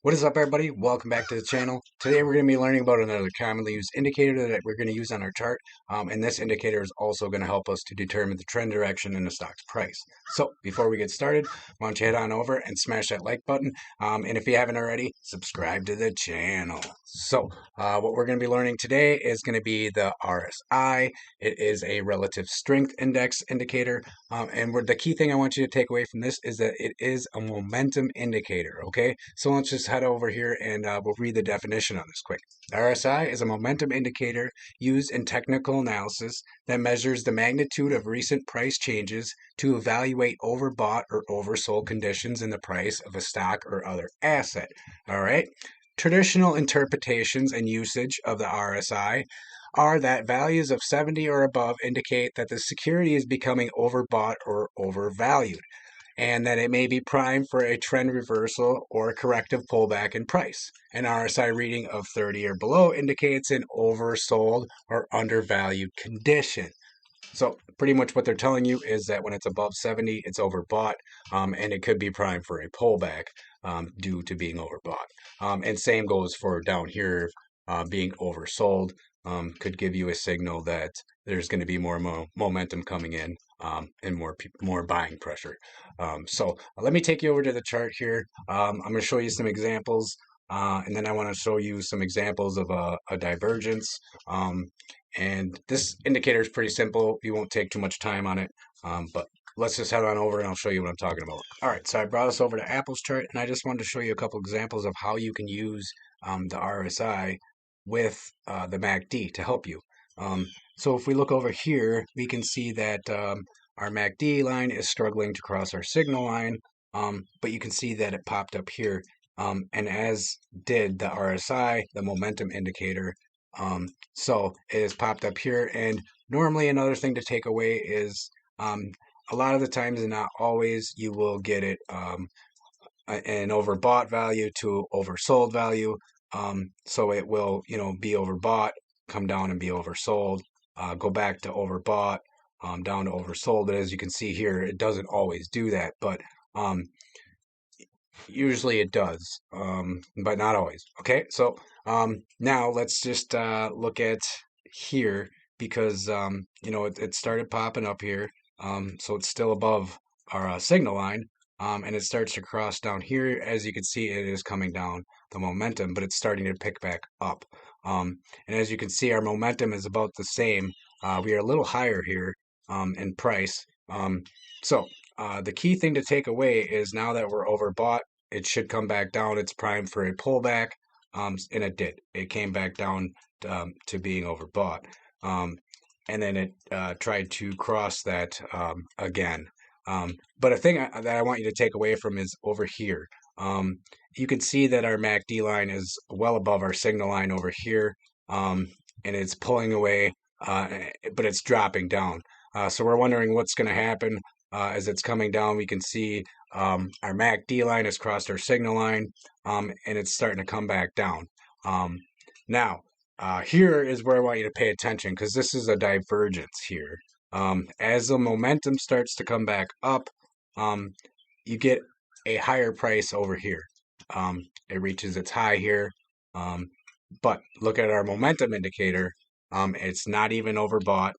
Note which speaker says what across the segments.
Speaker 1: What is up, everybody? Welcome back to the channel. Today we're going to be learning about another commonly used indicator that we're going to use on our chart. And this indicator is also going to help us to determine the trend direction in the stock's price. So before we get started, why don't you head on over and smash that like button. And if you haven't already, subscribe to the channel. So what we're going to be learning today is going to be the RSI. It is a relative strength index indicator. The key thing I want you to take away from this is that it is a momentum indicator, okay? So let's just head over here and we'll read the definition on this quick. RSI is a momentum indicator used in technical analysis that measures the magnitude of recent price changes to evaluate overbought or oversold conditions in the price of a stock or other asset, all right? Traditional interpretations and usage of the RSI are that values of 70 or above indicate that the security is becoming overbought or overvalued, and that it may be primed for a trend reversal or a corrective pullback in price. An RSI reading of 30 or below indicates an oversold or undervalued condition. So pretty much what they're telling you is that when it's above 70, it's overbought, and it could be primed for a pullback due to being overbought. And same goes for down here, being oversold. Could give you a signal that there's going to be more momentum coming in and more buying pressure. So let me take you over to the chart here. I'm going to show you some examples, and then I want to show you some examples of a divergence. And this indicator is pretty simple. You won't take too much time on it, but let's just head on over and I'll show you what I'm talking about. All right, so I brought us over to Apple's chart, and I just wanted to show you a couple examples of how you can use the RSI with the MACD to help you. So if we look over here, we can see that our MACD line is struggling to cross our signal line, but you can see that it popped up here, and as did the RSI, the momentum indicator. So it has popped up here, and normally another thing to take away is a lot of the times, and not always, you will get it an overbought value to oversold value. So it will, be overbought, come down and be oversold, go back to overbought, down to oversold. And as you can see here, it doesn't always do that, but usually it does, but not always. Okay, so now let's just look at here because it started popping up here, so it's still above our signal line, and it starts to cross down here. As you can see, it is coming down the momentum, but it's starting to pick back up. And as you can see, our momentum is about the same. We are a little higher here in price. So the key thing to take away is now that we're overbought, it should come back down. It's primed for a pullback, and it did. It came back down to being overbought, and then it tried to cross that again. But a thing that I want you to take away from is over here. You can see that our MACD line is well above our signal line over here, and it's pulling away, but it's dropping down. So we're wondering what's going to happen as it's coming down. We can see our MACD line has crossed our signal line, and it's starting to come back down. Now, here is where I want you to pay attention because this is a divergence here. As the momentum starts to come back up, you get a higher price over here. It reaches its high here, but look at our momentum indicator. It's not even overbought,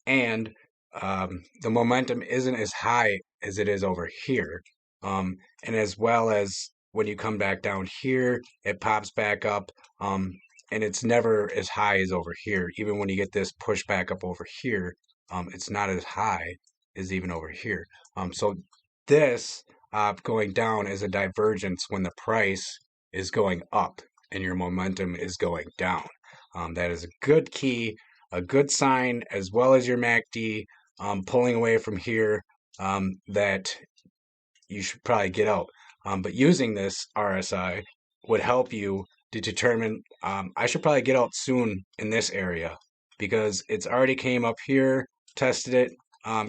Speaker 1: and the momentum isn't as high as it is over here. And as well as when you come back down here, it pops back up, and it's never as high as over here. Even when you get this push back up over here, it's not as high as even over here. So this going down is a divergence when the price is going up and your momentum is going down. That is a good key, a good sign, as well as your MACD pulling away from here, that you should probably get out. But using this RSI would help you to determine I should probably get out soon in this area because it's already came up here, tested it,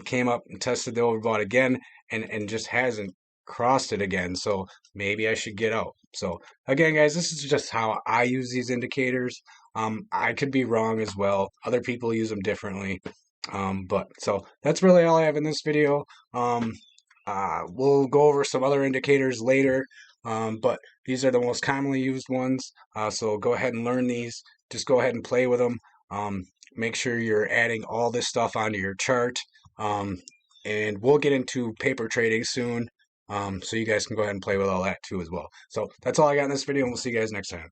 Speaker 1: came up and tested the overbought again, and just hasn't crossed it again. So maybe I should get out. So again, guys, this is just how I use these indicators. I could be wrong as well. Other people use them differently. But so that's really all I have in this video. We'll go over some other indicators later. but these are the most commonly used ones. So go ahead and learn these. Just go ahead and play with them. Make sure you're adding all this stuff onto your chart. Um, and we'll get into paper trading soon. So you guys can go ahead and play with all that too as well. So that's all I got in this video, and we'll see you guys next time.